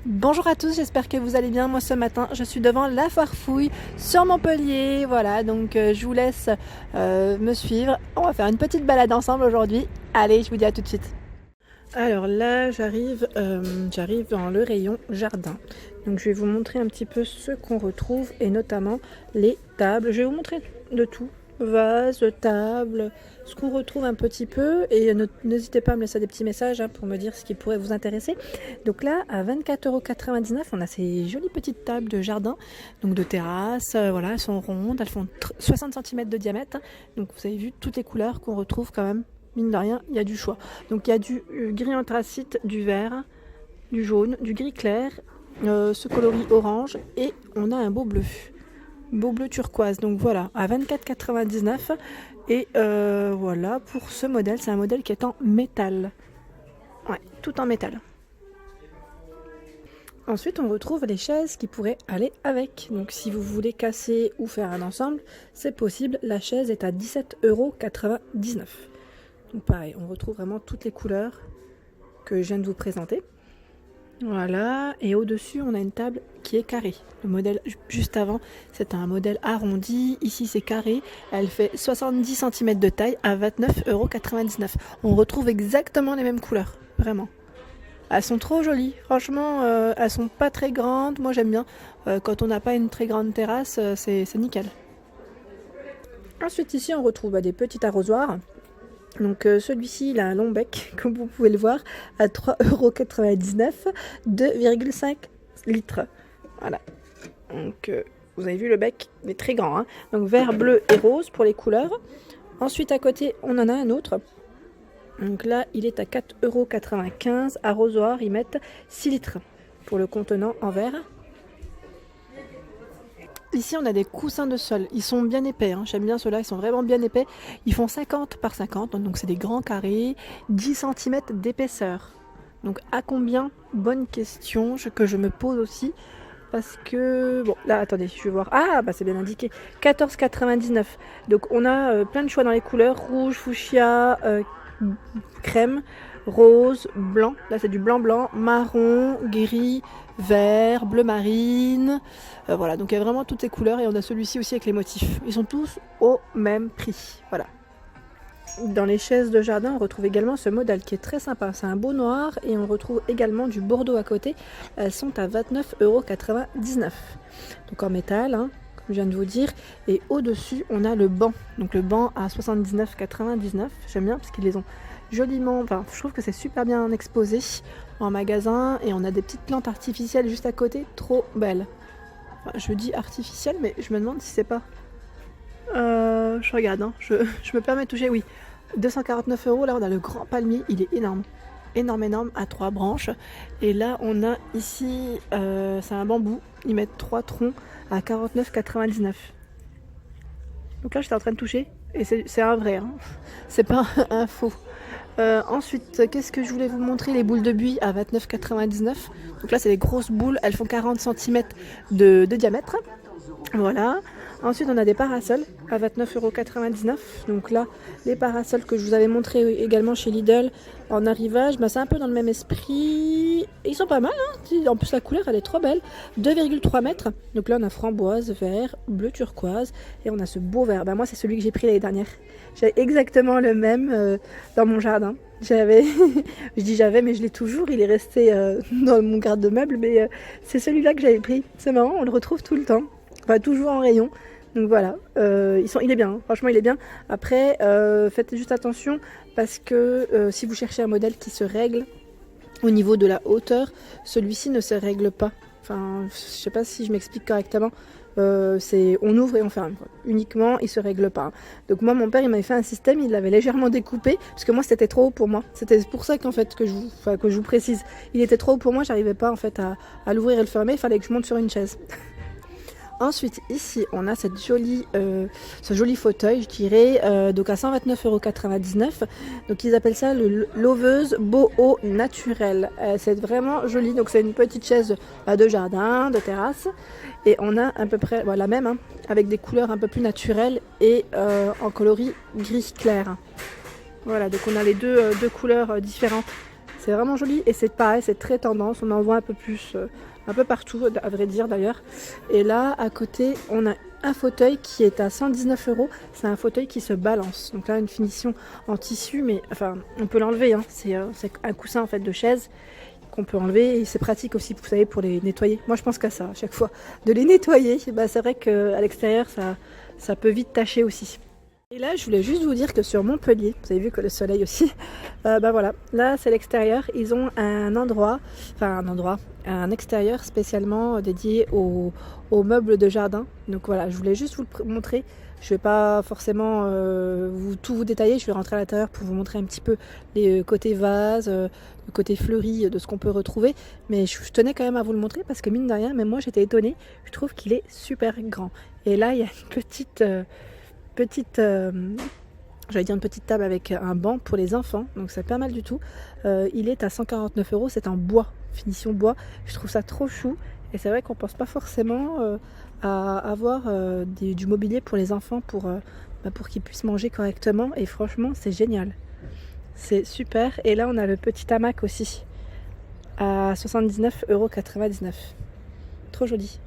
Bonjour à tous, j'espère que vous allez bien. Moi ce matin je suis devant la Farfouille sur Montpellier. Voilà, donc je vous laisse me suivre. On va faire une petite balade ensemble aujourd'hui. Allez, je vous dis à tout de suite. Alors là j'arrive dans le rayon jardin. Donc je vais vous montrer un petit peu ce qu'on retrouve et notamment les tables. Je vais vous montrer de tout. Vases, tables, ce qu'on retrouve un petit peu, et n'hésitez pas à me laisser des petits messages pour me dire ce qui pourrait vous intéresser. Donc là à 24,99 €, on a ces jolies petites tables de jardin, donc de terrasse. Voilà, elles sont rondes, elles font 60 cm de diamètre, donc vous avez vu toutes les couleurs qu'on retrouve quand même. Mine de rien, il y a du choix. Donc il y a du gris anthracite, du vert, du jaune, du gris clair, ce coloris orange, et on a un beau bleu turquoise. Donc voilà, à 24,99 €. Et voilà, pour ce modèle, c'est un modèle qui est en métal. Ouais, tout en métal. Ensuite, on retrouve les chaises qui pourraient aller avec. Donc si vous voulez casser ou faire un ensemble, c'est possible. La chaise est à 17,99 €. Donc pareil, on retrouve vraiment toutes les couleurs que je viens de vous présenter. Voilà, et au-dessus, on a une table qui est carrée. Le modèle juste avant, c'est un modèle arrondi. Ici, c'est carré. Elle fait 70 cm de taille à 29,99 €. On retrouve exactement les mêmes couleurs, vraiment. Elles sont trop jolies, franchement, elles sont pas très grandes. Moi, j'aime bien. Quand on n'a pas une très grande terrasse, c'est nickel. Ensuite, ici, on retrouve des petits arrosoirs. Donc celui-ci, il a un long bec, comme vous pouvez le voir, à 3,99 €, 2,5 litres. Voilà. Donc vous avez vu le bec, il est très grand. Donc vert, bleu et rose pour les couleurs. Ensuite à côté, on en a un autre. Donc là, il est à 4,95 €. Arrosoir, ils mettent 6 litres pour le contenant en verre. Ici, on a des coussins de sol. Ils sont bien épais. J'aime bien ceux-là. Ils sont vraiment bien épais. Ils font 50 par 50. Donc, c'est des grands carrés. 10 cm d'épaisseur. Donc, à combien? Bonne question que je me pose aussi. Parce que... Bon, là, attendez, je vais voir. Ah, bah c'est bien indiqué. 14,99 €. Donc, on a plein de choix dans les couleurs. Rouge, fuchsia, crème, rose, blanc. Là, c'est du blanc-blanc, marron, gris, vert, bleu marine. Voilà, donc il y a vraiment toutes ces couleurs, et on a celui-ci aussi avec les motifs. Ils sont tous au même prix. Voilà. Dans les chaises de jardin, on retrouve également ce modèle qui est très sympa. C'est un beau noir, et on retrouve également du bordeaux à côté. Elles sont à 29,99 €. Donc en métal, comme je viens de vous dire. Et au-dessus, on a le banc. Donc le banc à 79,99 €. J'aime bien parce qu'ils les ont joliment... Enfin, je trouve que c'est super bien exposé en magasin. Et on a des petites plantes artificielles juste à côté. Trop belles. Enfin, je dis artificielles, mais je me demande si c'est pas... je regarde, je me permets de toucher, oui. 249 €. Là, on a le grand palmier. Il est énorme. Énorme, à 3 branches. Et là, on a ici... c'est un bambou. Ils mettent 3 troncs à 49,99 €. Donc là, j'étais en train de toucher. Et c'est un vrai. C'est pas un faux. Ensuite, qu'est-ce que je voulais vous montrer? Les boules de buis à 29,99 €. Donc là, c'est des grosses boules. Elles font 40 cm de diamètre. Voilà. Ensuite, on a des parasols à 29,99 €. Donc là, les parasols que je vous avais montré également chez Lidl en arrivage, c'est un peu dans le même esprit. Ils sont pas mal. En plus, la couleur, elle est trop belle. 2,3 mètres. Donc là, on a framboise, vert, bleu turquoise. Et on a ce beau vert. Moi, c'est celui que j'ai pris l'année dernière. J'avais exactement le même dans mon jardin. Je dis j'avais, mais je l'ai toujours. Il est resté dans mon garde-meuble. Mais c'est celui-là que j'avais pris. C'est marrant, on le retrouve tout le temps. Enfin, toujours en rayon. Donc voilà, il est bien, franchement il est bien. Après, faites juste attention parce que si vous cherchez un modèle qui se règle au niveau de la hauteur, celui-ci ne se règle pas. Enfin, je sais pas si je m'explique correctement. On ouvre et on ferme, quoi. Uniquement, il se règle pas. Donc moi, mon père, il m'avait fait un système, il l'avait légèrement découpé parce que moi, c'était trop haut pour moi. C'était pour ça qu'en fait que je vous précise, il était trop haut pour moi. J'arrivais pas en fait à l'ouvrir et le fermer. Il fallait que je monte sur une chaise. Ensuite, ici, on a ce joli fauteuil, je dirais, donc à 129,99 €. Donc, ils appellent ça le Loveuse Boho Naturel. C'est vraiment joli. Donc, c'est une petite chaise de jardin, de terrasse. Et on a à peu près la même, avec des couleurs un peu plus naturelles et en coloris gris clair. Voilà, donc on a les deux couleurs différentes. C'est vraiment joli et c'est pareil, c'est très tendance. On en voit un peu plus, un peu partout, à vrai dire d'ailleurs. Et là, à côté, on a un fauteuil qui est à 119 €. C'est un fauteuil qui se balance. Donc là, une finition en tissu, mais enfin, on peut l'enlever. Hein. C'est un coussin en fait de chaise qu'on peut enlever et c'est pratique aussi, vous savez, pour les nettoyer. Moi, je pense qu'à ça à chaque fois, de les nettoyer. Bah, c'est vrai qu'à l'extérieur, ça peut vite tacher aussi. Et là, je voulais juste vous dire que sur Montpellier, vous avez vu que le soleil aussi, bah voilà, là c'est l'extérieur, ils ont un extérieur spécialement dédié aux meubles de jardin. Donc voilà, je voulais juste vous le montrer. Je ne vais pas forcément tout vous détailler, je vais rentrer à l'intérieur pour vous montrer un petit peu les côtés vases, le côté fleuri de ce qu'on peut retrouver. Mais je tenais quand même à vous le montrer parce que mine de rien, même moi j'étais étonnée, je trouve qu'il est super grand. Et là, il y a une petite table avec un banc pour les enfants, donc c'est pas mal du tout. Il est à 149 €, c'est en bois, finition bois. Je trouve ça trop chou et c'est vrai qu'on pense pas forcément à avoir du mobilier pour les enfants pour qu'ils puissent manger correctement et franchement c'est génial, c'est super. Et là on a le petit hamac aussi à 79,99 €, trop joli.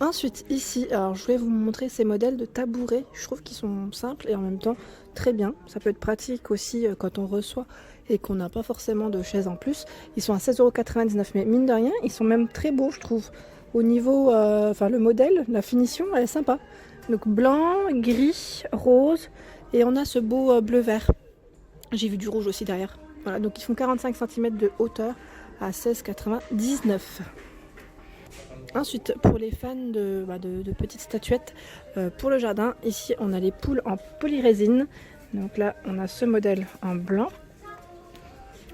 Ensuite ici, alors je voulais vous montrer ces modèles de tabourets, je trouve qu'ils sont simples et en même temps très bien. Ça peut être pratique aussi quand on reçoit et qu'on n'a pas forcément de chaise en plus. Ils sont à 16,99 €, mais mine de rien, ils sont même très beaux je trouve. Au niveau, le modèle, la finition, elle est sympa. Donc blanc, gris, rose et on a ce beau bleu-vert. J'ai vu du rouge aussi derrière. Voilà, donc ils font 45 cm de hauteur à 16,99 €. Ensuite, pour les fans de petites statuettes pour le jardin, ici on a les poules en polyrésine. Donc là, on a ce modèle en blanc.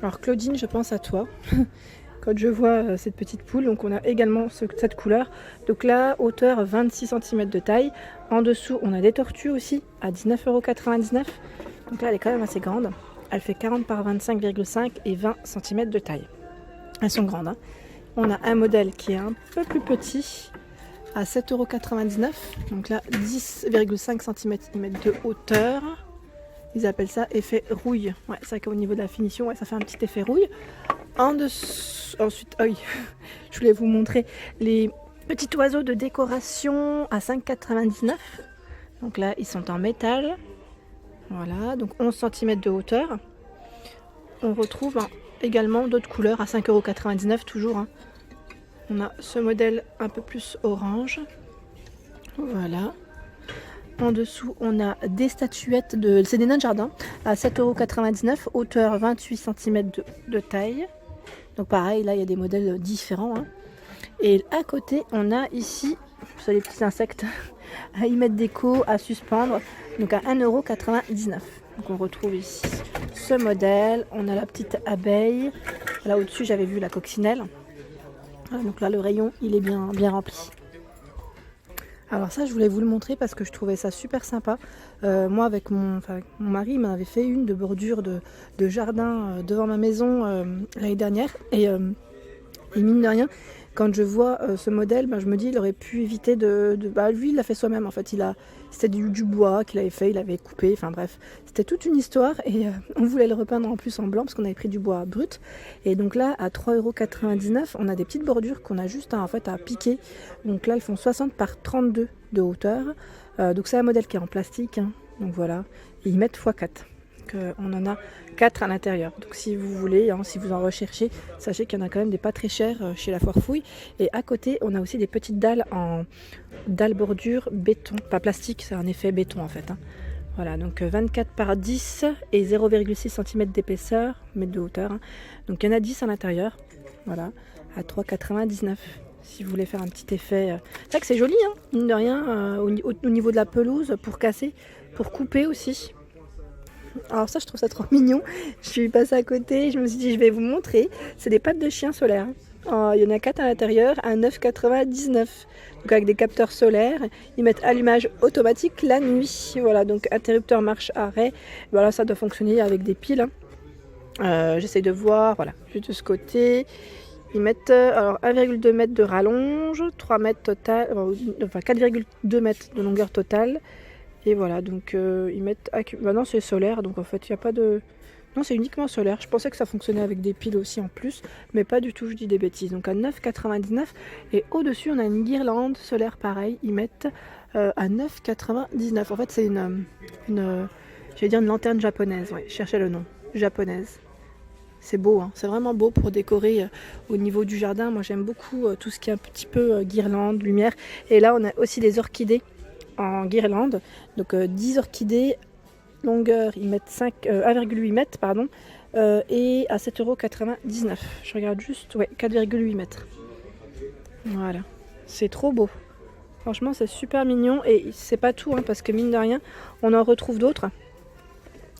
Alors Claudine, je pense à toi quand je vois cette petite poule. Donc on a également cette couleur. Donc là, hauteur 26 cm de taille. En dessous, on a des tortues aussi à 19,99 €. Donc là, elle est quand même assez grande. Elle fait 40 par 25,5 et 20 cm de taille. Elles sont grandes, hein. On a un modèle qui est un peu plus petit à 7,99 €. Donc là, 10,5 cm de hauteur. Ils appellent ça effet rouille. Ouais, c'est vrai qu'au niveau de la finition, ouais, ça fait un petit effet rouille. En dessous, ensuite, je voulais vous montrer les petits oiseaux de décoration à 5,99 €. Donc là, ils sont en métal. Voilà, donc 11 cm de hauteur. On retrouve également d'autres couleurs à 5,99 € toujours. Hein. On a ce modèle un peu plus orange. Voilà. En dessous, on a des statuettes c'est des nains de jardin à 7,99 €, hauteur 28 cm de taille. Donc pareil, là il y a des modèles différents. Hein. Et à côté, on a ici, sur les petits insectes, à y mettre déco, à suspendre, donc à 1,99 €. Donc on retrouve ici ce modèle, on a la petite abeille. Là au-dessus, j'avais vu la coccinelle. Voilà, donc là le rayon, il est bien rempli. Alors ça, je voulais vous le montrer parce que je trouvais ça super sympa. Moi, avec mon mari, il m'avait fait une de bordure de jardin devant ma maison l'année dernière. Et mine de rien, quand je vois ce modèle, je me dis il aurait pu éviter lui, il l'a fait soi-même. En fait, c'était du bois qu'il avait fait, il avait coupé. Enfin bref, c'était toute une histoire. Et on voulait le repeindre en plus en blanc parce qu'on avait pris du bois brut. Et donc là, à 3,99 €, on a des petites bordures qu'on a juste à piquer. Donc là, elles font 60 par 32 de hauteur. Donc c'est un modèle qui est en plastique. Hein. Donc voilà, et ils mettent x4. On en a 4 à l'intérieur. Donc si vous voulez, si vous en recherchez, sachez qu'il y en a quand même des pas très chers chez la Foire Fouille. Et à côté, on a aussi des petites dalles en dalle bordure béton, pas plastique, c'est un effet béton en fait. Hein. Voilà, donc 24 par 10 et 0,6 cm d'épaisseur, mètre de hauteur. Hein. Donc il y en a 10 à l'intérieur. Voilà, à 3,99 € si vous voulez faire un petit effet. C'est vrai que c'est joli, hein, mine de rien, au niveau de la pelouse, pour casser, pour couper aussi. Alors ça, je trouve ça trop mignon. Je suis passée à côté, je me suis dit je vais vous montrer. C'est des pattes de chien solaires. Il y en a 4 à l'intérieur à 9,99 €. Donc avec des capteurs solaires. Ils mettent allumage automatique la nuit. Voilà, donc interrupteur marche arrêt. Voilà, ça doit fonctionner avec des piles. Hein. J'essaie de voir, voilà, juste de ce côté. Ils mettent 1,2 m de rallonge, 3 mètres total, 4,2 mètres de longueur totale. Et voilà, donc ils mettent... Maintenant c'est solaire, donc en fait il n'y a pas de Non, c'est uniquement solaire. Je pensais que ça fonctionnait avec des piles aussi en plus, mais pas du tout, je dis des bêtises. Donc à 9,99 et au-dessus, on a une guirlande solaire pareil. Ils mettent à 9,99. En fait, c'est j'allais dire une lanterne japonaise. Ouais, je cherchais le nom. Japonaise. C'est beau, hein. C'est vraiment beau pour décorer au niveau du jardin. Moi, j'aime beaucoup tout ce qui est un petit peu guirlande, lumière. Et là, on a aussi des orchidées en guirlande. Donc 10 orchidées. Longueur, ils mettent 1,8 mètres, pardon, et à 7,99 €. Je regarde juste, ouais, 4,8 mètres. Voilà, c'est trop beau. Franchement, c'est super mignon et c'est pas tout, hein, parce que mine de rien, on en retrouve d'autres.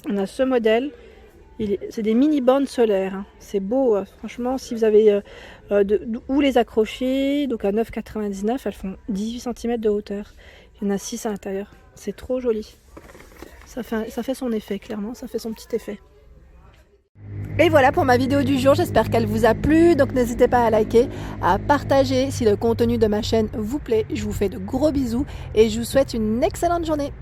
On a ce modèle, c'est des mini bornes solaires, hein. C'est beau, franchement, si vous avez où les accrocher, donc à 9,99 €, elles font 18 cm de hauteur. Il y en a 6 à l'intérieur, c'est trop joli. Ça fait son effet, clairement, ça fait son petit effet. Et voilà pour ma vidéo du jour, j'espère qu'elle vous a plu, donc n'hésitez pas à liker, à partager si le contenu de ma chaîne vous plaît. Je vous fais de gros bisous et je vous souhaite une excellente journée.